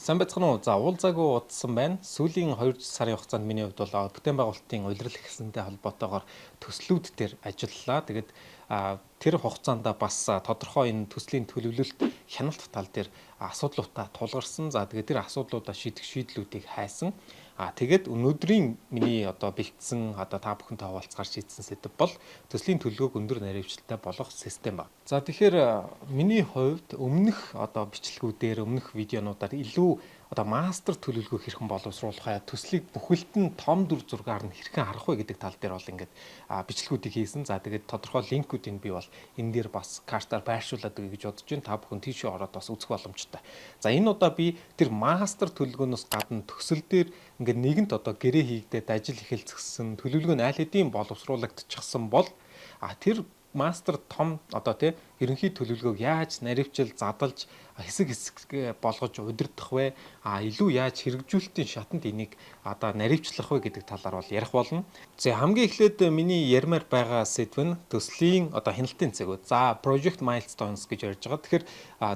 Сайн байцгаана уу? За уулзаагүй удсан байна. Сүүлийн 2 сарын хугацаанд миний хувьд бол бүтээн байгуулалтын удирдал эхэлсэнтэй холбоотойгоор төслүүд дээр ажиллалаа. Тэгээд тэр хугацаанд бас тодорхой энэ төслийн төлөвлөлт хяналт тал дээр асуудлуудаа тулгарсан. За тэгээд тэр асуудлуудаа шийдэх шийдлүүдийг хайсан. Тэгээд өнөөдрийн миний бэлдсэн та бүхэнтэй хуваалцахаар шийдсэн сэдэв бол төслийн төлөвлөгөөг өндөр наривчлалтай болгох систем ба. За тэгэхээр миний хувьд өмнөх бичлэгүүдээр өмнөх видеонуудаар илүү мастер төлөвлөгөө хэрхэн боловсруулах вэ? Төслийг бүхэлд нь том дүр зургаар нь хэрхэн харах вэ гэдэг тал дээр бол ингээд бичлэгүүдийг хийсэн. За тэгээд тодорхой линкүүдийг би бол энэ дээр бас картаар байршуулад өгье гэж бодож байна. Та бүхэн тийшээ ороод бас үзэх боломжтой. За энэ удаа би тэр мастер төлөвлөгөөнөөс гадна төсөл дээр ингээд нэгэнт гэрээ хийгдээд ажил эхэлцсэн төлөвлөгөө нь аль хэдийн боловсруулагдчихсан бол тэр мастер том ерөнхий төлөвлөгөөг яаж наривчил задалж хэсэг болгож удирдах вэ? Илүү яаж хэрэгжүүлэлтийн шатанд энийг наривчлах вэ гэдэг талаар бол ярих болно. За хамгийн эхлээд миний ярмаар байгаа сэдв нь төслийн хяналтын цэгүүд. За project milestones гэж ярьж байгаа. Тэгэхээр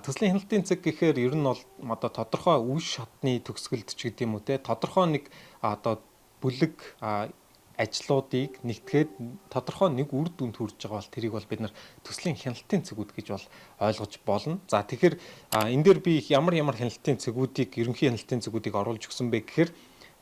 төслийн хяналтын цэг гэхээр ер нь бол тодорхой үе шатны төгсгөлд ч гэдэг юм уу тодорхой нэг бүлэг ажлуудыг нэгтгэхэд тодорхой нэг үр дүнд хүрж байгаа бол тэрийг бол бид нар төслийн хяналтын цэгүүд гэж бол ойлгож болно. За тэгэхээр энэ дээр би ямар хяналтын цэгүүдийг ерөнхий хяналтын цэгүүдийг оруулж өгсөн бэ гэхээр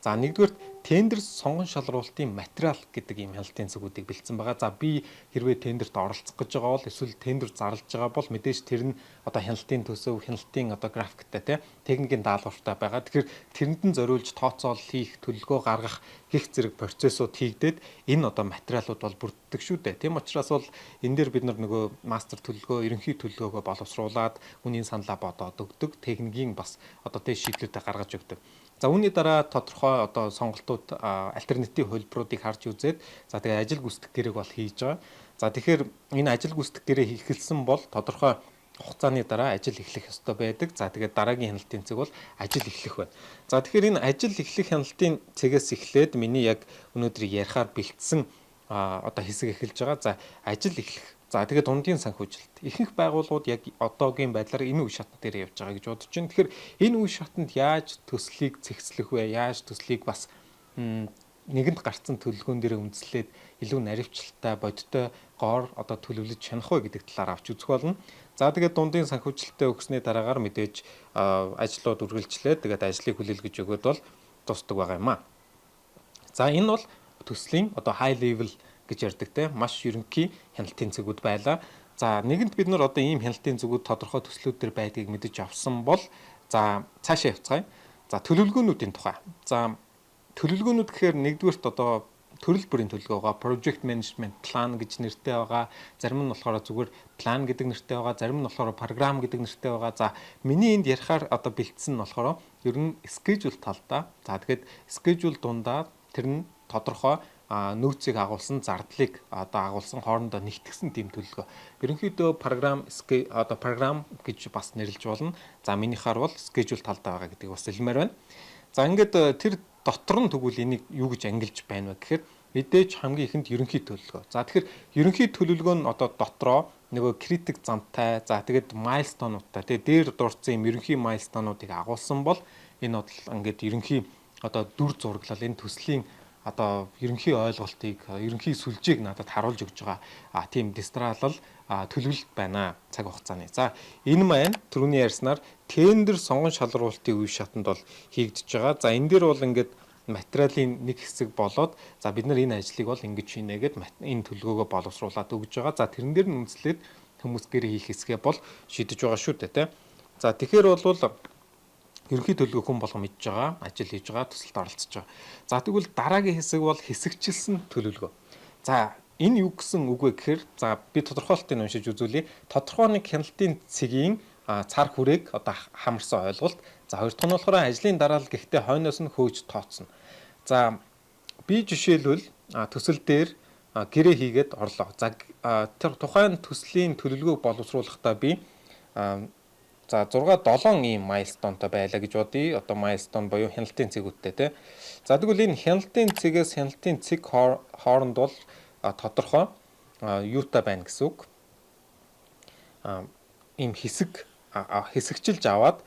за нэгдүгээр тендер сонгон шалруулалтын материал гэдэг ийм хяналтын цэгүүдийг бэлдсэн байгаа. За би хэрвээ тендерт оролцох гэж байгаа бол эсвэл тендер зарлаж байгаа бол мэдээж тэр нь хяналтын төсөв, хяналтын графиктай техникийн даалгавартай байгаа. Тэгэхээр тэрэнд нь зориулж тооцоол хийх, төлөвлөгөө гаргах гих зэрэг процессууд хийгдээд энэ материалууд бол бүрддэг шүү дээ. Тийм учраас бол энэ дээр бид нөгөө мастер төлөвлөгөө, ерөнхий төлөвлөгөөгөө боловсруулад үнийн саналаа бодоод өгдөг, техникийн бас шийдлүүдээ гаргаж өгдөг. За үүний дараа тодорхой сонголтууд альтернатив хөлбруудыг харж үзээд за тэгээ ажил гүйцэтгэх гэрээг бол хийж байгаа. За тэгэхээр энэ ажил гүйцэтгэх гэрээ хийхэлсэн бол тодорхой хугацааны дараа ажил эхлэх ёстой байдаг. За тэгээд дараагийн хяналтын цэг бол ажил эхлэх байна. За тэгэхээр энэ ажил эхлэх хяналтын цэгээс эхлээд миний яг өнөөдөр ярихаар бэлдсэн хэсэг эхэлж байгаа. За ажил эхлэх. За тэгээд дундын санхүүжилт. Ихэнх байгууллагууд яг одоогийн байдлаар энэ үе шатнд дээр явж байгаа гэж бодож байна. Тэгэхээр энэ үе шатнд яаж төслийг цэгцлэх вэ? Яаж төслийг бас нэгэнд гарцсан төлөвлөгөөн дээр үндэслээд илүү наривчлалтай, бодиттой гоор төлөвлөж чанах вэ гэдэг талаар авч үзэх болно. За тэгээд дундын санхүүжилттэй өгснээ дараагаар мэдээж ажлууд үргэлжлээд тэгээд ажлыг хүлээлгэж өгөөд бол тусдаг байгаа юм аа. За энэ бол төслийн high level гэж ярьдаг маш ерөнхий хяналтын цэгүүд байлаа. За нэгэнт бид нар ийм хяналтын цэгүүд тодорхой төслүүд төр байдгийг мэдэж авсан бол за цаашаа явцгаая. За төлөвлөгөөнүүдийн тухай. За төлөвлөгөөнүүд гэхээр нэгдүгээрт төрөл бүрийн төлөвлөгөө байгаа. Project management plan гэж нэртэй байгаа. Зарим нь болохоор зүгээр plan гэдэг нэртэй байгаа. Зарим нь болохоор програм гэдэг нэртэй байгаа. За миний энд ярихаар бэлдсэн нь болохоор ер нь schedule талдаа. За тэгэхээр schedule дундаа тэр нь тодорхой нөөцийг агуулсан, зардлыг агуулсан, хоорондоо нэгтгсэн тийм төлөвлөгөө. Ерөнхийдөө програм гэж бас нэрлэж болно. За минийхаар бол schedule талдаа байгаа гэдгийг бас хэлмээр байна. За ингээд тэр дотор нь тэгвэл энийг юу гэж ангилж байна вэ гэхээр мэдээж хамгийн ихэнд ерөнхий төлөвлөгөө. За тэгэхээр ерөнхий төлөвлөгөө нь дотроо нөгөө критик замтай, за тэгээд майлстонуудтай, тэгээд дээр дурдсан юм ерөнхий майлстонуудыг агуулсан бол энэ бол ингээд ерөнхий дүр зураглал, энэ төслийн ерөнхий ойлголтыг, ерөнхий сүлжээг надад харуулж өгж байгаа тийм дистралал төлөвлөлт байна цаг хугацааны. За энэ маань түрүүний ярьснаар тендер сонгон шалруулалтын үе шатанд бол хийгдэж байгаа. За энэ дээр бол ингээд материалын нэг хэсэг болоод за бид нар энэ ажлыг бол ингэж хийнэ гэд энэ төлөвлөгөөгөө боловсруулад өгж байгаа. За тэрэн дээр нь үндэслээд хүмүүс гэрээ хийх хэсгээ бол шийдэж байгаа шүү дээ. За тэгэхээр бол ерөнхий төлөвлөгөө хүн болгон мэдж байгаа, ажил хийж байгаа, төсөлд оролцож байгаа. За тэгвэл дараагийн хэсэг бол хэсэгчилсэн төлөвлөгөө. За энэ юу гэсэн үг вэ гэхээр за би тодорхойлолтыг уншиж үзүүлье. Тодорхой нэг хяналтын цэгийн цар хүрээг хамарсан ойлголт. За хоёр дахь нь болохоор ажлын дараалал гэхдээ хойноос нь хөөж тооцно. За би жишээлбэл төсөл дээр гэрээ хийгээд орлоо. За тэр тухайн төслийн төлөвлөгөөг боловсруулахдаа би за 6-7 ийм майлстонтой байлаа гэж бодъё. Майлстон буюу хяналтын цэгүүдтэй За тэгвэл энэ хяналтын цэгээс хяналтын цэг хооронд бол тодорхой юутай байна гэсэн үг. Ийм хэсэгчилж аваад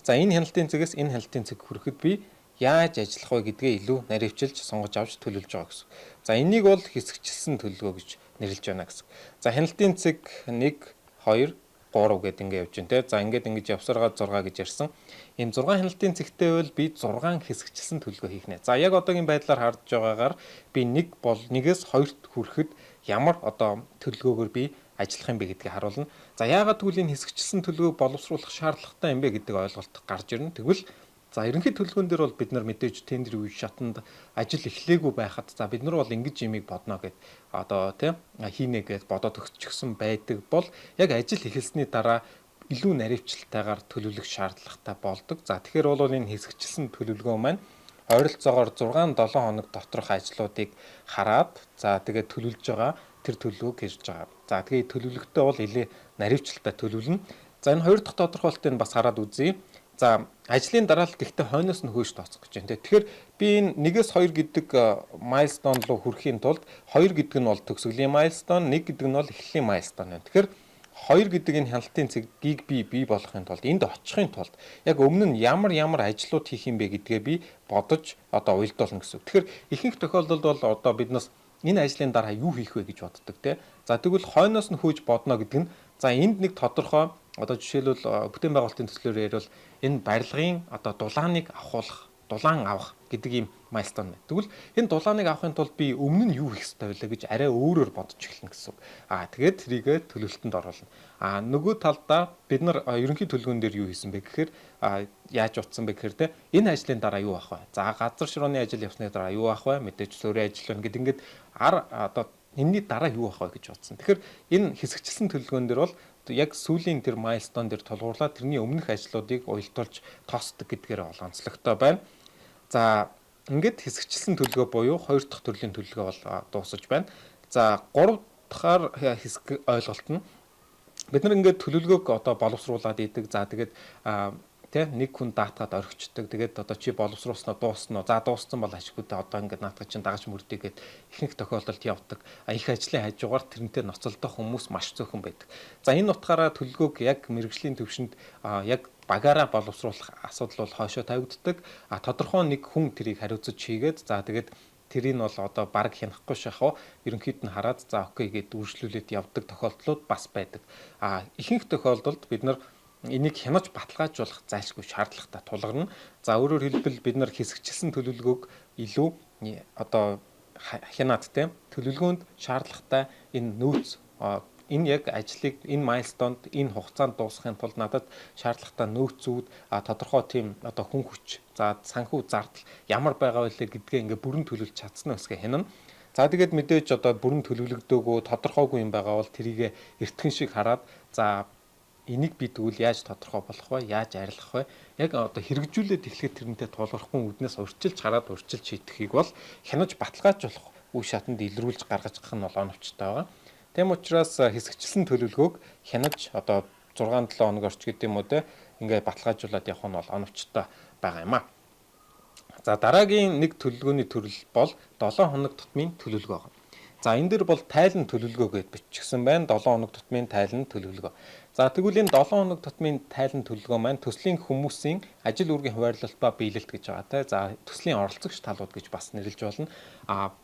За энэ хяналтын цэгээс энэ хяналтын цэг хүрэхэд би яаж ажиллах вэ гэдгээ илүү наривчилж сонгож авч төлөвлөж байгаа гэсэн. За энийг бол хэсэгчилсэн төлөвлөгөө гэж нэрлэж байна гэсэн. За хяналтын цэг 1 2 3 гэдэг ингээд явж байна те. За ингээд ингэж явсараад 6 гэж ярьсан. Ийм 6 хяналтын цэгтэй бол би 6 хэсэгчилсэн төлөвлөгөө хийх нэ. За яг одоогийн байдлаар харж байгаагаар би нэгээс хоёрт хүрэхэд ямар одоо төлөвлөгөөгөр би ажиллах юм бэ гэдгийг харуулна. За яагаад тэгвэл энэ хэсэгчилсэн төлөвлөгөөг боловсруулах шаардлагатай юм бэ гэдэг ойлголт гарч ирнэ. Тэгвэл за ерөнхий төлөвлөгөөн дээр бол бид нар мэдээж тендер үе шатанд ажил эхлээгүй байхад за бид нар бол ингэж юмыг бодно гэд одоо тийм хийнэ гэд бодоод өгчихсөн байдаг бол яг ажил эхэлсний дараа илүү наривчлалтайгаар төлөвлөх шаардлагатай болдог. За тэгэхээр бол энэ хэсэгчилсэн төлөвлөгөө маань ойролцоогоор 6-7 хоног доторх ажлуудыг хараад за тэгээд төлөвлөж байгаа тэр төлөвлөгөөг хийж байгаа. За тэгээд төлөвлөгтөө бол нэлээ наривчлалтай төлөвлөнө. За энэ хоёр дахь тодорхойлолтыг бас хараад үзье. За ажлын дараалал гэхдээ хойноос нь хөөж тооцох гэж байна. Тэгэхээр би энэ 1-2 гэдэг майлстон руу хүрэхийн тулд 2 гэдэг нь бол төгсгөлийн майлстон, 1 гэдэг нь бол эхлэлийн майлстон байна. Тэгэхээр 2 гэдэг энэ хяналтын цэгийг би бий болохын тулд энд очихын тулд яг өмнө нь ямар ажлууд хийх юм бэ гэдгээ би бодож одоо уйлдуулна гэсэн. Тэгэхээр ихэнх тохиолдолд бол одоо биднээс энэ ажлын дараа юу хийх вэ гэж боддог те. За тэгвэл хойноос нь хөөж бодно гэдэг нь за энд нэг тодорхой одоо жишээлбэл бүтээн байгуулалтын төслөөр ярил энэ барилгын одоо дулаан авах гэдэг ийм майлстон байна. Тэгвэл энэ дулааныг авахын тулд би өмнө нь юу хийх ёстой вэ гэж арай өөрөөр бодож эхэлнэ гэсэн үг. Тэгээд трийгээ төлөвлөлтөнд оруулна. Нөгөө талдаа бид нар ерөнхий төлөвлөгөөн дээр юу хийсэн бэ гэхээр яаж утсан бэ гэхээр те энэ ажлын дараа юу авах вэ? За газар ширууны ажил явсны дараа юу авах вэ? Мэдээж суурийн ажил байна гэдэг ингээд одоо энэний дараа юу авах вэ гэж бодсон. Тэгэхээр энэ хэсэгчилсэн төлөвлөгөөн дээр бол яг сүүлийн тэр майлстон дээр тулгуурлаад тэрний өмнөх ажлуудыг уялдуулж тоосдог гэдгээр бол онцлогтой байна. За ингээд хэсэгчилсэн төлөвлөгөө буюу 2 дахь төрлийн төлөвлөгөө бол дуусаж байна. За 3 дахь хэсэг ойлголт нь бид нар ингээд төлөвлөгөөг одоо боловсруулад идэг. За тэгээд нэг хүн даатгаад орхичдаг. Тэгээд одоо чи боловсруулснаа дууснаа. За дууссан бол ашиггүй дээ. Одоо ингээд наатах чинь дагаж мөрдийгээд ихэнх тохиолдолд явдаг. Их ажлын хажуугаар тэрнтэй ноцолдох хүмүүс маш цөөхөн байдаг. За энэ утгаараа төлөвлөгөөг яг мэрэгжлийн төвшөнд яг багаараа боловсруулах асуудал бол хойшоо тавигддаг. Тодорхой нэг хүн тэрийг хариуцаж хийгээд за тэгээд тэрийг бол одоо баг хянахгүй шахав ерөнхийд нь хараад за окей гэд үргэлжлүүлээд явдаг тохиолдлууд бас байдаг. Ихэнх тохиолдолд бид нар энийг хянаж баталгаажуулах зайлшгүй шаардлагатай тулгарна. За өөрөөр хэлбэл бид нар хэсэгчилсэн төлөвлөгөөг илүү одоо хянаад тийм төлөвлөгөөнд шаардлагатай энэ нөөц энэ яг ажлыг энэ майлстонд энэ хугацаанд дуусгахын тулд надад шаардлагатай нөөцүүд тодорхой тийм одоо хүн хүч за санхүү зардал ямар байгаа вэ гэдгээ ингээ бүрэн төлөвлөж чадсан үсгээ хянана. За тэгээд мэдээж одоо бүрэн төлөвлөгдөөгүй тодорхойгүй юм байгаа бол тэрийг эртхэн шиг хараад за энийг би тэгвэл яаж тодорхой болох вэ? Яаж арилгах вэ? Яг одоо хэрэгжүүлээд эхлэхэд тэрнтэй тулгархгүй үднээс урьдчилж шийдэхийг бол хянаж баталгаажуулах үе шатанд илрүүлж гаргаж гах нь бол оновчтой байгаа. Тэм учраас хэсэгчилсэн төлөвлөгөөг хянаж одоо 6-7 хоног орч гэдэг юм уу те ингээд баталгаажуулаад явах нь бол оновчтой байгаа юм аа. За дараагийн нэг төлөвлөгөөний төрөл бол 7 хоног тутмын төлөвлөгөө байна. За энэ дэр бол тайлан төлөвлөгөө гэж бичигдсэн байна. 7 хоног тутмын тайлан төлөвлөгөө. За тэгвэл энэ 7 хоног тутмын тайлан төлөвлөгөө маань төслийн хүмүүсийн ажил үүргийн хуваарлалт ба биелэлт гэж байгаа те. За төслийн оролцогч талууд гэж бас нэрлэж болно.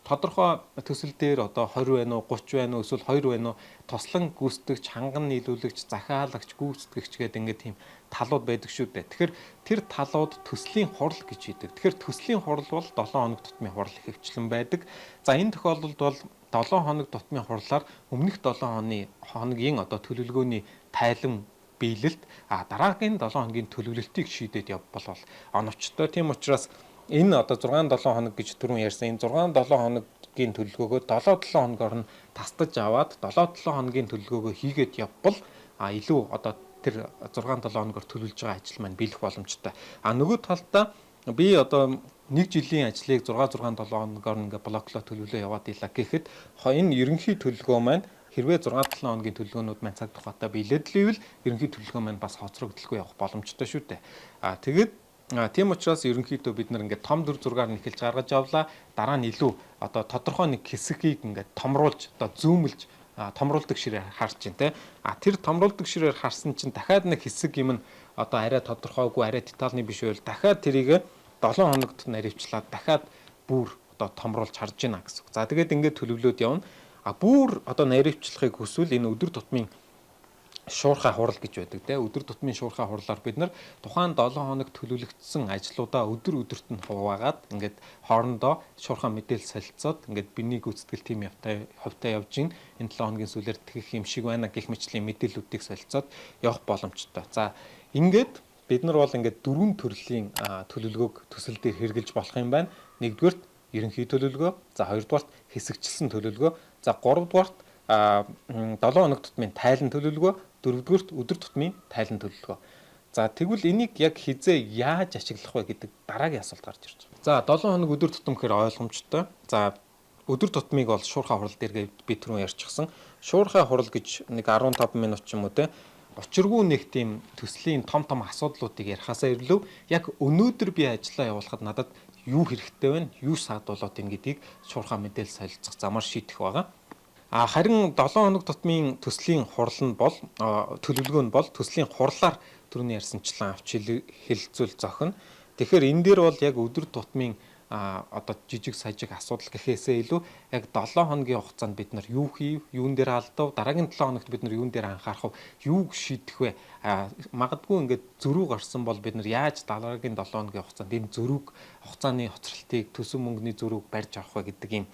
Тодорхой төсөл дээр одоо 20 байна уу, 30 байна уу, эсвэл 2 байна уу, тослон гүйцэтгэгч, ханган нийлүүлэгч, захиалагч, гүйцэтгэгч гэдэг ингээд тийм талууд байдаг шүү дээ. Тэгэхээр тэр талууд төслийн хурал гэж хийдэг. Тэгэхээр төслийн хурал бол 7 хоног тутмын хурал ихэвчлэн байдаг. За энэ тохиолдолд бол 7 хоног тутмын хурлаар өмнөх 7 хоногийн одоо төлөвлөгөөний тайлан биелэлт дараагийн 7 хоногийн төлөвлөлтийг шийдээд явбал бол оновчтой. Тийм учраас энэ одоо 6-7 хоног гэж түрүүн ярьсан энэ 6-7 хоногийн төлөвлөгөөгөө 7-7 хоногоор нь тасдаж аваад 7-7 хоногийн төлөвлөгөөгөө хийгээд явбал илүү одоо тэр 6-7 хоногоор төлөвлөж байгаа ажил маань биелэх боломжтой. Нөгөө талдаа би одоо нэг жилийн ажлыг 6-7 хоногоор ингээ блоклоо төлөвлөө яваад ийлаа гэхэд энэ ерөнхий төлөвлөгөө маань хэрвээ 6-7 хоногийн төлөвлөгөөнүүд маань цаг тухайтай биелэдэлвэл ерөнхий төлөвлөгөө маань бас хоцрогдолгүй явах боломжтой шүү дээ. Тэгээд тийм учраас ерөнхийдөө бид нар ингээд том дүр зургаар нь эхэлж гаргаж явлаа. Дараа нь илүү одоо тодорхой нэг хэсгийг ингээд томруулж одоо зүүмэлж томруулдаг ширээр харж байна те. Тэр томруулдаг ширээр харсан чинь дахиад нэг хэсэг юм нь одоо арай тодорхойгүй, арай детальны биш байвал дахиад тэрийг 7 хоногт наривчлаад дахиад бүр одоо томруулж харж байна гэсэн үг. За тэгээд ингээд төлөвлөөд явна. Бүр одоо наривчлахыг хүсвэл энэ өдөр тутмын шуурхай хурал гэж байдаг те. Өдөр тутмын шуурхай хурлаар бид нар тухайн 7 хоног төлөвлөгдсөн ажлуудаа өдөр өдөрт нь хуваагаад ингээд хоорондоо шуурхай мэдээлэл солилцоод ингээд биений гүйцэтгэл тим хувьтай явж гин энэ 7 хоногийн сүүлээр тэгэх юм шиг байна гэх мэтлийн мэдээллүүдийг солилцоод явах боломжтой. За ингээд бид нар бол ингээд 4 төрлийн төлөвлөгөөг төсөл дээр хэрэгжилж болох юм байна. Нэгдүгээрт ерөнхий төлөвлөгөө, за хоёрдугаарт хэсэгчилсэн төлөвлөгөө, за гуравдугаарт 7 хоног тутмын тайлан төлөвлөгөө, дөрөвдүгээрт өдөр тутмын тайлан төлөвлөгөө. За тэгвэл энийг яг хизээ яаж ашиглах вэ гэдэг дараагийн асуулт гарч ирж байна. За 7 хоног өдөр тутам гэхээр ойлгомжтой. За өдөр тутмыг бол шуурхай хурал дээр би түрүүн ярьчихсан. Шуурхай хурал гэж нэг 15 минут ч юм уу те учиргүй нэг тийм төслийн том асуудлуудыг ярихаасаа илүү яг өнөөдөр би ажиллаа явуулахад надад юу хэрэгтэй вэ? Юу саадуулаад ийн гэдгийг шуурхай мэдээлэл солилцох замаар шийдэх байгаа. Харин 7 хоног тутмын төслийн хурал нь бол төлөвлөгөө нь бол төслийн хурлаар түрүүний ярьсанчлан авч хэлэлцүүл зохино. Тэгэхээр энэ дээр бол яг өдөр тутмын одоо жижиг сажиг асуудал гэхээсээ илүү яг 7 хоногийн хугацаанд бид нар юу хийв, юун дээр алдав, дараагийн 7 хоногт бид нар юун дээр анхаарах вэ, юуг шийдэх вэ? Магадгүй ингээд зөрүү гарсан бол бид нар яаж дараагийн 7 хоногийн хугацаанд энэ зөрүүг хугацааны хоцролтыг төсөв мөнгөний зөрүүг барьж авах вэ гэдэг юм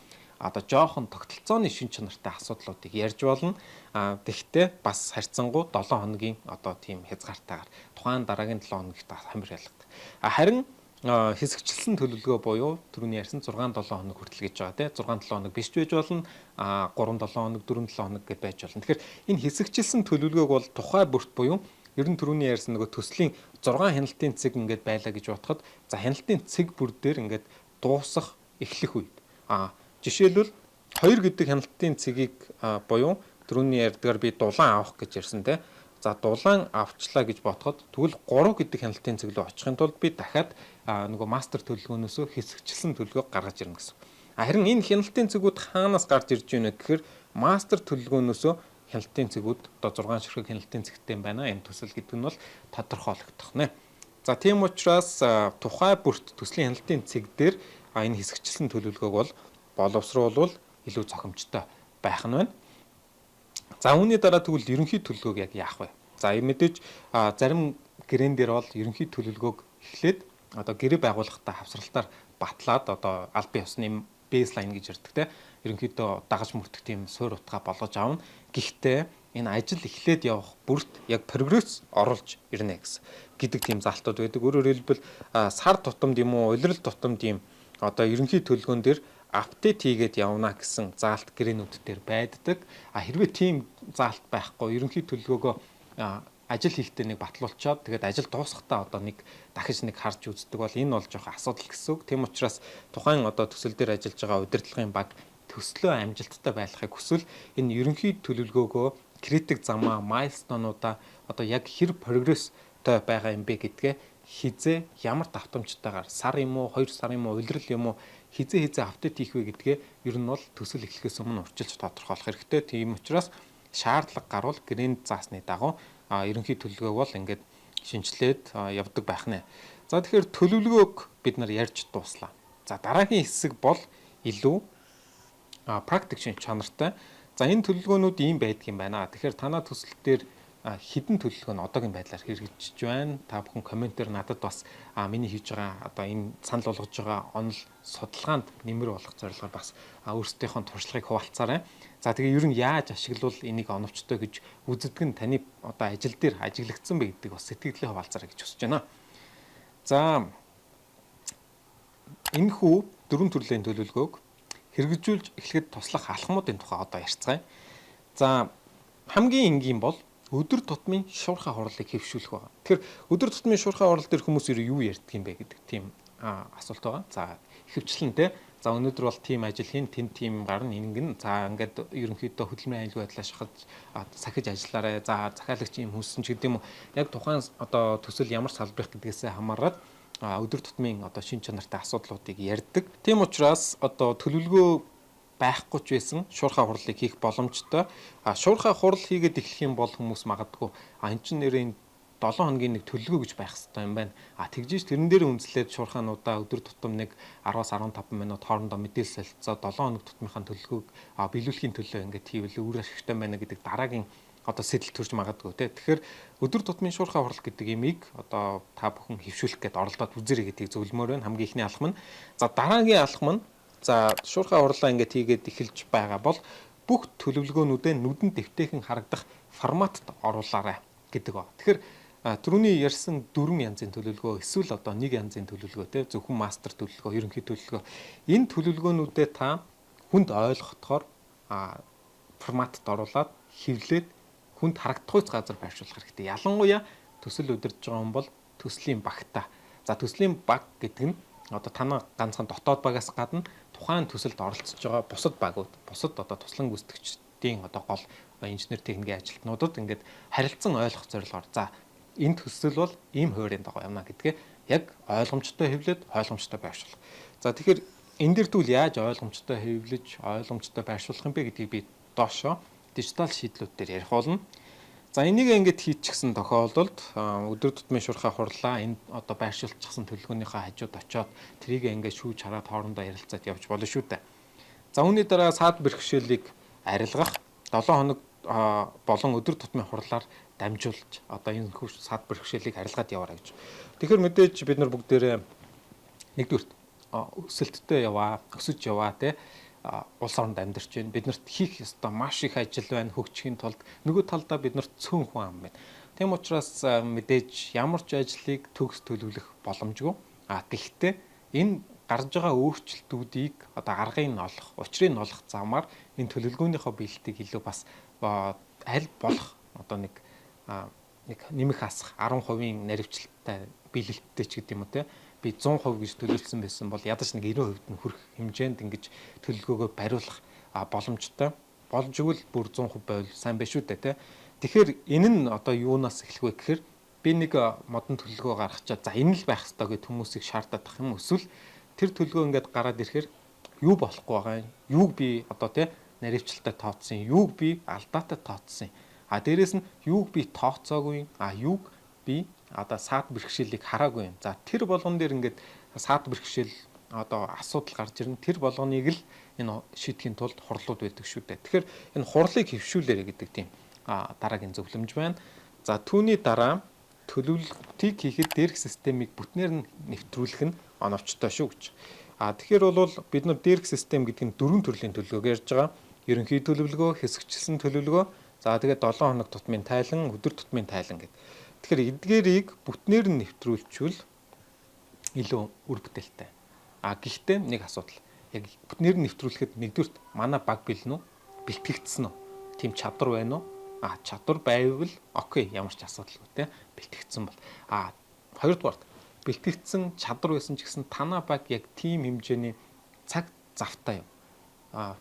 одоо жоохон тогтолцооны шин чанартай асуудлуудыг ярьж болно. Тэгвэл бас харьцангуй 7 хоногийн одоо тийм хязгаартайгаар тухайн дараагийн 7 хоногт хамир ялгадаг. Харин хэсэгчилсэн төлөвлөгөө буюу түрүүний ярьсан 6-7 хоног хүртэл гэж байгаа тийм 6-7 хоног биш байж болно. 3-7 хоног, 4-7 хоног гэж байж болно. Тэгэхээр энэ хэсэгчилсэн төлөвлөгөөг бол тухай бүрт буюу ер нь түрүүний ярьсан нөгөө төслийн 6 хяналтын цэг ингээд байлаа гэж бодоход за хяналтын цэг бүр дээр ингээд дуусах эхлэх үед жишээлбэл 2 гэдэг хяналтын цэгийг буюу түрүүний ярьдгаар би дулаан авах гэж ярьсан те. За дулаан авчлаа гэж бодоход тэгвэл 3 гэдэг хяналтын цэг рүү очихын тулд би дахиад нөгөө мастер төлөвлөгөөнөөсөө хэсэгчилсэн төлөвлөгөө гаргаж ирнэ гэсэн. Харин энэ хяналтын цэгүүд хаанаас гарч ирж байна гэхээр мастер төлөвлөгөөнөөсөө хяналтын цэгүүд одоо 6 ширхэг хяналтын цэгтэй байна. Энэ төсөл гэдэг нь бол тодорхойлогдох нэ. За тийм учраас тухай бүрт төслийн хяналтын цэг дээр энэ хэсэгчилсэн төлөвлөгөөг бол боловсруулвал илүү зохимжтой байх нь байна. За үүний дараа тэгвэл ерөнхий төлөвлөгөөг яг яах вэ? За мэдээж зарим гэрээн дээр бол ерөнхий төлөвлөгөөг эхлээд одоо гэрээ байгуулахтаа хавсралтаар батлаад одоо аль бие усны бейслайн гэж ярьдаг те. Ерөнхийдөө дагаж мөрдөх тийм суурь утгаа болгож авна. Гэхдээ энэ ажил эхлээд явах бүрт яг прогресс оруулж ирнэ гэдэг тийм залтууд байдаг. Өөрөөр хэлбэл сар тутамд юм уу, улирал тутамд ийм одоо ерөнхий төлөвлөгөөн дээр апдейт хийгээд явна гэсэн заалт гэрээнүүд дээр байддаг. Хэрвээ тийм заалт байхгүй ерөнхий төлөвлөгөөгөө ажил хийхдээ нэг батлуулчаад тэгээд ажил дуусахтаа одоо нэг дахиж нэг харж үздэг бол энэ бол жоохон асуудал гэсэн үг. Тийм учраас тухайн одоо төсөл дээр ажиллаж байгаа удирдлагын баг төслөө амжилттай байхыг хүсвэл энэ ерөнхий төлөвлөгөөгөө критик замаа, майлстонуудаа одоо яг хэр прогресстэй байгаа юм бэ гэдгээ хизээ ямар давтамжтайгаар сар юм уу, 2 сар юм уу, улирал юм уу хизээ апдейт хийх вэ гэдгээ ер нь бол төсөл эхлэхээс өмнө урьдчилж тодорхойлох хэрэгтэй. Тийм учраас шаардлага гарвал гэрээнд заасны дагуу ерөнхий төлөвлөгөөг бол ингээд шинжилээд явдаг байх нэ. За тэгэхээр төлөвлөгөөг бид нар ярьж дууслаа. За дараагийн хэсэг бол илүү практик шин чанартай. За энэ төлөвлөгөөнүүд ийм байдаг юм байна. Тэгэхээр танаа төсөл дээр хідэн төлөвлөгөө нь одоогийн байдлаар хэрэгжиж байна. Та бүхэн комментээр надад бас миний хийж байгаа одоо энэ санал болгож байгаа онол судалгаанд нэмэр болох зорилгоор бас өөрсдийнхөө туршлагыг хуваалцаарай. За тэгээ ер нь яаж ашиглавал энийг оновчтой гэж үздэг нь таны одоо ажил дээр ажиглагдсан бэ гэдэг бас сэтгэлдээ хуваалцаарай гэж хүсэж байна. За энэхүү 4 төрлийн төлөвлөгөөг хэрэгжүүлж эхлэхэд туслах алхмуудын тухай одоо ярьцгаая. За хамгийн энгийн бол өдөр тутмын шуурхай хурлыг хэвшүүлэх байна. Тэгэхээр өдөр тутмын шуурхай хурал дээр хүмүүс юу ярьдаг юм бэ гэдэг тийм асуулт байгаа. За ихэвчлэн те. За өнөөдөр бол тим ажил хийн, тим гарна ингэн. За ингээд ерөнхийдөө хөдөлмөрийн аюулгүй байдлаа шахаж сахиж ажиллаарай. За захиалагч юм хүссэн ч гэдэг юм уу. Яг тухайн одоо төсөл ямар салбарх гэдгээсээ хамаарат өдөр тутмын одоо шин чанартай асуудлуудыг ярьдаг. Тийм учраас одоо төлөвлөгөө байхгүй ч байсан шуурхай хурлыг хийх боломжтой. Шуурхай хурал хийгээд эхлэх юм бол хүмүүс магадгүй энэ чинь нэрээ 7 хоногийн нэг төлөвлөгөө гэж байх хэрэгтэй юм байна. Тэгжиж тэрэн дээр үндэслээд шуурхаануудаа өдөр тутам нэг 10-аас 15 минут хоорондоо мэдээлэл солилцоод 7 хоног тутмынхаа төлөвлөгөөг биелүүлэхийн төлөө ингээд хийвэл үр ашигтай байна гэдэг дараагийн сэтэл төрж магадгүй тий. Тэгэхээр өдөр тутмын шуурхай хурал гэдэг имийг та бүхэн хөвшүүлэх гээд оролдоод үзэрэй гэдгийг зөвлөмөр байна. Хамгийн ихний алхам нь. За дараагийн алхам нь шуурхай хурлаа ингээд хийгээд эхэлж байгаа бол бүх төлөвлөгөөнүүдээ нүдэнд дэвтэйхэн харагдах форматт оруулаарай гэдэг ба. Тэгэхээр түрүүний ярьсан 4 янзын төлөвлөгөө эсвэл нэг янзын төлөвлөгөө тий зөвхөн мастер төлөвлөгөө, ерөнхий төлөвлөгөө энэ төлөвлөгөөнүүдээ та хүнд ойлгохоор форматт оруулаад хэвлээд хүнд харагдах газар байршуулах хэрэгтэй. Ялангуяа төсөл удирдах байгаа хүн бол төслийн багтаа. За төслийн баг гэдэг нь танай ганцхан дотоод багаас гадна тухайн төсөлд оролцож байгаа бусад багууд, бусад туслан гүйцэтгэгчдийн гол инженер техникийн ажилтнуудад ингээд харилцан ойлгох зорилгоор за энэ төсөл бол ийм хуурийн дагуу явна гэдгээ яг ойлгомжтой хэвлээд ойлгомжтой байршуулах. За тэгэхээр энэ дэр тэгвэл яаж ойлгомжтой хэвлэж, ойлгомжтой байршуулах юм бэ гэдгийг би доошоо дижитал шийдлүүд дээр ярих болно. За энийг ингээд хийчихсэн тохиолдолд өдөр тутмын шуурхай хурлаа энэ байршуулчихсан төлөвлөгөөнийхөө хажууд очиод тэрийг ингээд шүүж хараад хоорондоо ярилцаад явж болно шүү дээ. За үүний дараа саад бэрхшээлийг арилгах 7 хоног болон өдөр тутмын хурлаар дамжуулж энэ саад бэрхшээлийг арилгаад яваарай гэж. Тэгэхээр мэдээж бид нар бүгдээрээ нэгдүгürt өсөлттэй яваа, өсөж яваа те улс оронд амьдарч байна. Биднэрт хийх ёстой маш их ажил байна. Хөгжихийн тулд нөгөө талдаа биднэрт цөөн хүн ам байна. Тэм учраас мэдээж ямар ч ажлыг төгс төлөвлөх боломжгүй. Гэхдээ энэ гарч байгаа өөрчлөлтүүдийг аргыг нь олох, учрыг нь олох замаар энэ төлөвлөгөөнийхөө биелэлтийг илүү бас аль болох нэг нэмэх хасах 10% наривчлалтай биелэлттэй ч гэдэг юм уу те би 100% гэж төлөвлөсөн байсан бол ядаж нэг 90% нь хүрэх хэмжээнд ингэж төлөвлөгөөгөө бариулах боломжтой болж игэл бүр 100% байвал сайн байх шүү дээ те. Тэгэхээр энэ нь юунаас эхлэх вэ гэхээр би нэг модон төлөвлөгөө гаргачаад за энэ л байх ёстой гэд хүмүүсийг шаардаад ах юм эсвэл тэр төлөвлөгөө ингээд гараад ирэхээр юу болохгүй байгаа юм. Юуг би те наривчлалтай тооцсон, юуг би алдаатай тооцсон. Дээрээс нь юуг би тооцоогүй, юуг би саад бэрхшээлийг хараагүй юм. За тэр болгон дээр ингээд саад бэрхшээл асуудал гарч ирнэ. Тэр болгоныг л энэ шийдэхийн тулд хурлууд байдаг шүү дээ. Тэгэхээр энэ хурлыг хөвшүүлээрэй гэдэг тийм дараагийн зөвлөмж байна. За түүний дараа төлөвлөлтийг хийхэд дээрх системийг бүтнээр нь нэвтрүүлэх нь оновчтой шүү гэж. Тэгэхээр бол бид нар дээрх систем гэдэг нь 4 төрлийн төлөвлөгөөг ярьж байгаа. Ерөнхий төлөвлөгөө, хэсэгчлэн төлөвлөгөө, за тэгээд 7 хоног тутмын тайлан, өдөр тутмын тайлан гэдэг. Тэгэхээр эдгээрийг бүтнээр нь нэвтрүүлчихвэл илүү үр бүтээлтэй. Гэхдээ нэг асуудал. Яг бүтнээр нь нэвтрүүлэхэд нэгдүгürt манай баг бэлнэ үү? Бэлтгэгдсэн үү? Тим чадвар байна уу? Чадвар байвал окей, ямар ч асуудалгүй те. Бэлтгэгдсэн бол. Хоёрдугаарт бэлтгэгдсэн чадвар байсан ч гэсэн танаа баг яг тим хэмжээний цаг завтай юм.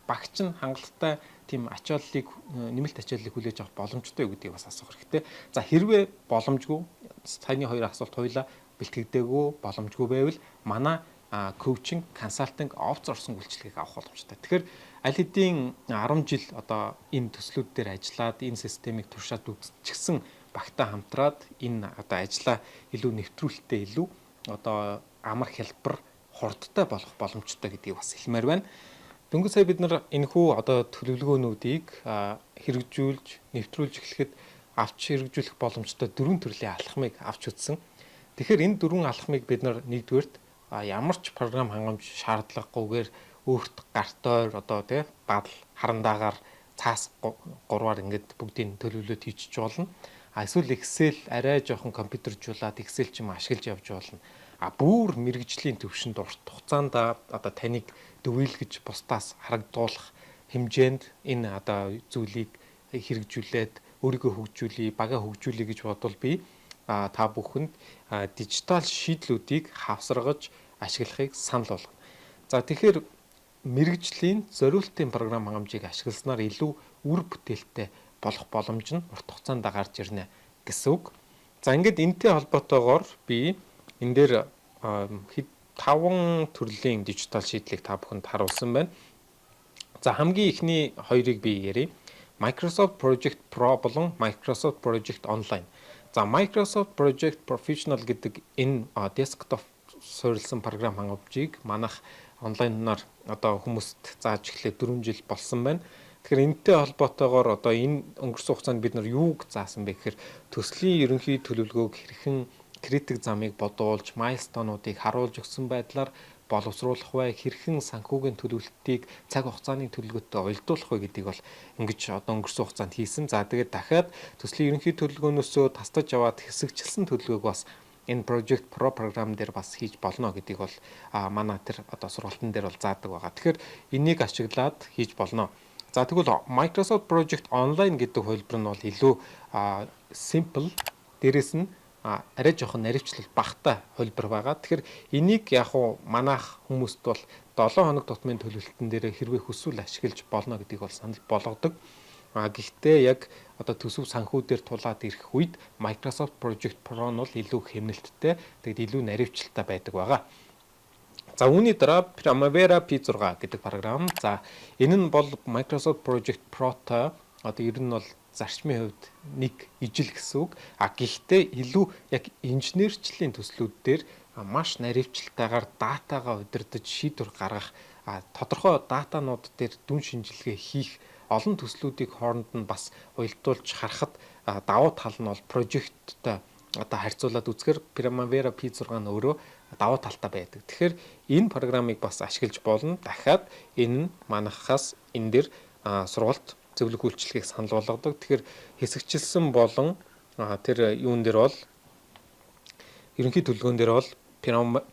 Багч нь хангалттай тийм ачааллыг нэмэлт ачааллыг хүлээж авах боломжтой гэдгийг бас асуух хэрэгтэй. За хэрвээ боломжгүй саяны хоёр асуулт хоёлаа бэлтгэдэггүй боломжгүй байвал манай коучинг, консалтинг, аутсорсинг үйлчилгээг авах боломжтой. Тэгэхээр аль хэдийн 10 жил энэ төслүүд дээр ажиллаад энэ системийг туршаад үзчихсэн багтаа хамтраад энэ ажлаа илүү нэвтрүүлэлттэй илүү амар хялбар хурдтай болох боломжтой гэдгийг бас хэлмээр байна. Дөнгөж сая бид нар энэхүү төлөвлөгөөнүүдийг хэрэгжүүлж, нэвтрүүлж эхлэхэд авч хэрэгжүүлэх боломжтой 4 төрлийн алхмыг авч үзсэн. Тэгэхээр энэ 4 алхмыг бид нар нэгдүгээрт ямар ч програм хангамж шаардлагагүйгээр өөрт гарт ойр бадал харандаагаар цаас 3-аар ингээд бүгдийг төлөвлөлөд хийчих болно. Эсвэл Excel арай жоохон компьютержуулаад Excel ч юм ашиглаж явж болно. Бүр мэрэгжлийн төвшөнд урт хугацаанд таныг дөвөөлгөж бусдаас харагдуулах хэмжээнд энэ зүйлийг хэрэгжүүлээд өөрийгөө хөгжүүлье, багаа хөгжүүлье гэж бодвол би та бүхэнд дижитал шийдлүүдийг хавсаргаж ашиглахыг санал болгоно. За тэгэхээр мэрэгжлийн зориултын програм хангамжийг ашигласнаар илүү үр бүтээлтэй болох боломж нь урт хугацаанд гарч ирнэ гэсэн үг. За ингээд энэтэй холбоотойгоор би энэ дээр 5 төрлийн дижитал шийдлийг та бүхэнд харуулсан байна. За хамгийн ихний хоёрыг би ярив. Microsoft Project Pro болон Microsoft Project Online. За Microsoft Project Professional гэдэг энэ desktop суурилсан програм хангамжийг манайх онлайнаар одоо хүмүүст зааж эхлэх 4 жил болсон байна. Тэгэхээр энэтэй холбоотойгоор одоо энэ өнгөрсөн хугацаанд бид нар юуг заасан бэ гэхээр төслийн ерөнхий төлөвлөгөөг хэрхэн критик замыг бодуулж, майлстоонуудыг харуулж өгсөн байдлаар боловсруулах вэ, хэрхэн санхүүгийн төлөвлөлтийг цаг хугацааны төлөвлөгөөтэй уялдуулах вэ гэдгийг бол ингэж одоо өнгөрсөн хугацаанд хийсэн. За тэгээд дахиад төслийн ерөнхий төлөвлөгөөнөөсөө тасдаж аваад хэсэгчилсэн төлөвлөгөөг бас энэ Project Pro програм дээр бас хийж болно гэдгийг бол манай тэр одоо сургалтын дээр бол заадаг байгаа. Тэгэхээр энийг ашиглаад хийж болно. За тэгвэл Microsoft Project Online гэдэг хувилбар нь бол илүү simple, дээрэс нь арай жоохон наривчлал багтай хувилбар байгаа. Тэгэхээр энийг яг уу манайх хүмүүст бол 7 хоног тутмын төлөвлөлтөн дээр хэрвээ хүсвэл ашиглаж болно гэдгийг бол санал болгодог. Гэхдээ яг одоо төсөв санхүүдээр тулаад ирэх үед Microsoft Project Pro нь бол илүү хэмнэлттэй, тэгэд илүү наривчлалтай байдаг байгаа. За үүний дараа Primavera P6 гэдэг програм. За энэ нь бол Microsoft Project Pro-той одоо ер нь бол зарчмын хувьд нэг ижил гэсэн үг. Гэхдээ илүү яг инженерчлэлийн төслүүд дээр маш наривчлалтайгаар датагаа удирдах, шийдвэр гаргах, тодорхой датанууд дээр дүн шинжилгээ хийх олон төслүүдийг хооронд нь бас уялдуулж харахад давуу тал нь бол project-тай одоо харьцуулаад үзэхээр Primavera P6 нь өөрөө давуу талтай байдаг. Тэгэхээр энэ програмыг бас ашиглаж болно. Дахиад энэ нь манайхаас энэ дэр сургалт зөвлөх үйлчлэгийг санал болгодог. Тэгэхээр хэсэгчилсэн болон тэр юун дээр бол ерөнхий төлөвлөгөөн дээр бол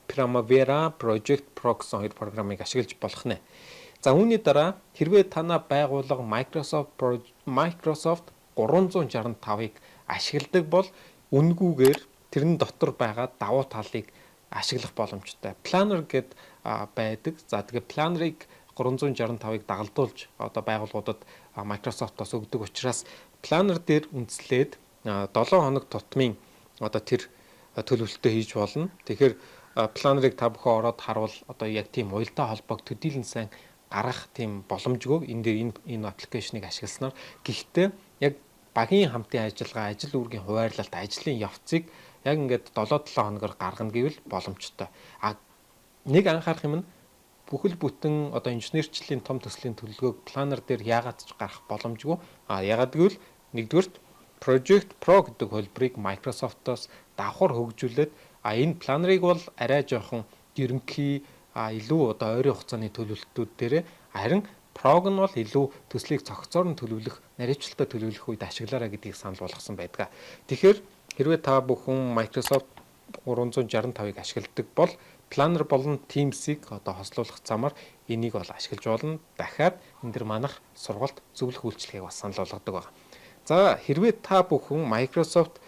Primavera Project Pro гэсэн хоёр програмыг ашиглаж болох нэ. За үүний дараа хэрвээ танаа байгууллага Microsoft 365-ыг ашигладаг бол үнгүүгээр тэрэн дотор байгаа давуу талыг ашиглах боломжтой. Planner гэд байдаг. За тэгээ Planner-ыг 365-ыг дагалдуулж одоо байгууллагуудад Microsoft-оос өгдөг учраас Planner дээр үндэслээд 7 хоног тутмын одоо тэр төлөвлөлтөө хийж болно. Тэгэхээр Planner-ыг та бүхэн ороод харуул одоо яг тийм уялдаа холбоог төдийлөн сайн гаргах тийм боломжгүй энэ аппликейшнийг ашигласнаар. Гэхдээ яг багийн хамтын ажиллагаа, ажил үүргийн хуваарлалт, ажлын явцыг яг ингээд 7-7 хоногор гаргана гэвэл боломжтой. Нэг анхаарах юм нь бүхэл бүтэн одоо инженерчлэлийн том төслийн төлөвлөгөөг Planner дээр яагаад ч гарах боломжгүй. Яагаад гэвэл нэгдүгürt Project Pro гэдэг хөлбрийг Microsoft-оос давхар хөгжүүлээд энэ Planner-ыг бол арай жоохон ерөнхий илүү одоо ойрын хугацааны төлөвлөлтүүд дээр харин Pro-г нь бол илүү төслийг цогцоор нь төлөвлөх, наривчлалтай төлөвлөх үед ашиглаарай гэдгийг санал болгосон байдаг. Тэгэхээр хэрвээ та бүхэн Microsoft 365-ыг ашигладаг бол Planner болон Teams-ийг одоо хослуулах замаар энийг бол ашиглаж болно. Дахиад энэ дэр манайх сургалт зөвлөх үйлчлэгийг бас санал болгодог байна. За хэрвээ та бүхэн Microsoft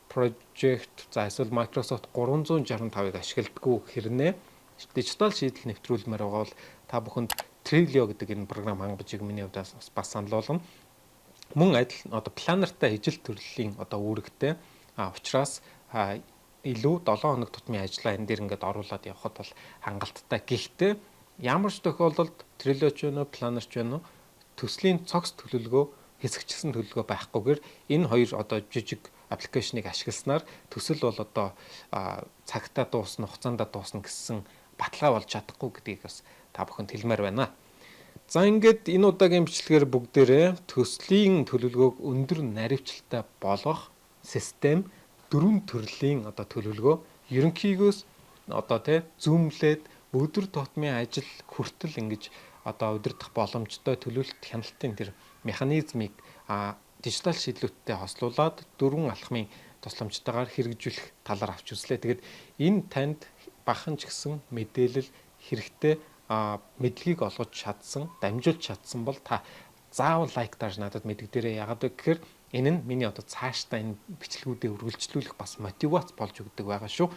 Project за эсвэл Microsoft 365-ыг ашигладаггүй хэрнээ дижитал шийдэл нэвтрүүлмээр байгаа бол та бүхэнд Trello гэдэг энэ програм хангамжийг миний хувьд бас санал болгоно. Мөн адил одоо Planner-тай ижил төрлийн одоо үүрэгтэй учраас илүү 7 хоног тутмын ажиллагаа энэ дээр ингээд оруулаад явхад бол хангалттай. Гэхдээ ямар ч тохиолдолд Trello ч вэ, Planner ч вэ төслийн цогц төлөвлөгөө, хэсэгчилсэн төлөвлөгөө байхгүйгээр энэ хоёр одоо жижиг аппликейшнийг ашигласнаар төсөл бол одоо цагтаа дуусна, хугацаанд дуусна гэсэн баталгаа болж чадахгүй гэдгийг бас та бүхэнд хэлмээр байна. За ингээд энэ удаагийн бичлэгээр бүгдээрээ төслийн төлөвлөгөөг өндөр наривчлалтай болгох систем 4 төрлийн одоо төлөвлөгөө ерөнхийгөөс одоо зүүмлээд өдөр тутмын ажил хүртэл ингэж одоо удирдах боломжтой төлөвлөлт хяналтын тэр механизмыг дижитал шийдлүүдтэй хослуулад 4 алхмын тусламжтайгаар хэрэгжүүлэх талаар авч үзлээ. Тэгээд энэ танд бахан ч гэсэн мэдээлэл хэрэгтэй мэдлэгийг олгож чадсан, дамжуулж чадсан бол та заавал лайк тааж надад мэдгдээрэй. Яагаад вэ гэхээр энэ нь миний одоо цаашдаа энэ бичлэгүүдээ үргэлжлүүлэх бас мотивац болж өгдөг байгаа шүү.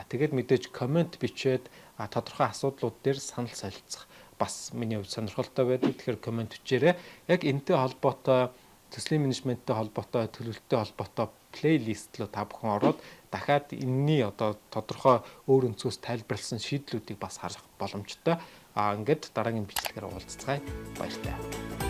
Тэгээд мэдээж комент бичээд тодорхой асуудлууд дээр санал солилцох бас миний хувьд сонирхолтой байдаг. Тэгэхээр комент бичээрэй. Яг энэтэй холбоотой төслийн менежменттэй холбоотой, төлөвлөлттэй холбоотой плейлист руу та бүхэн ороод дахиад энэний одоо тодорхой өөр өнцгөөс тайлбарласан шийдлүүдийг бас харах боломжтой. Ингээд дараагийн бичлэгээр уулзцгаая. Баяртай.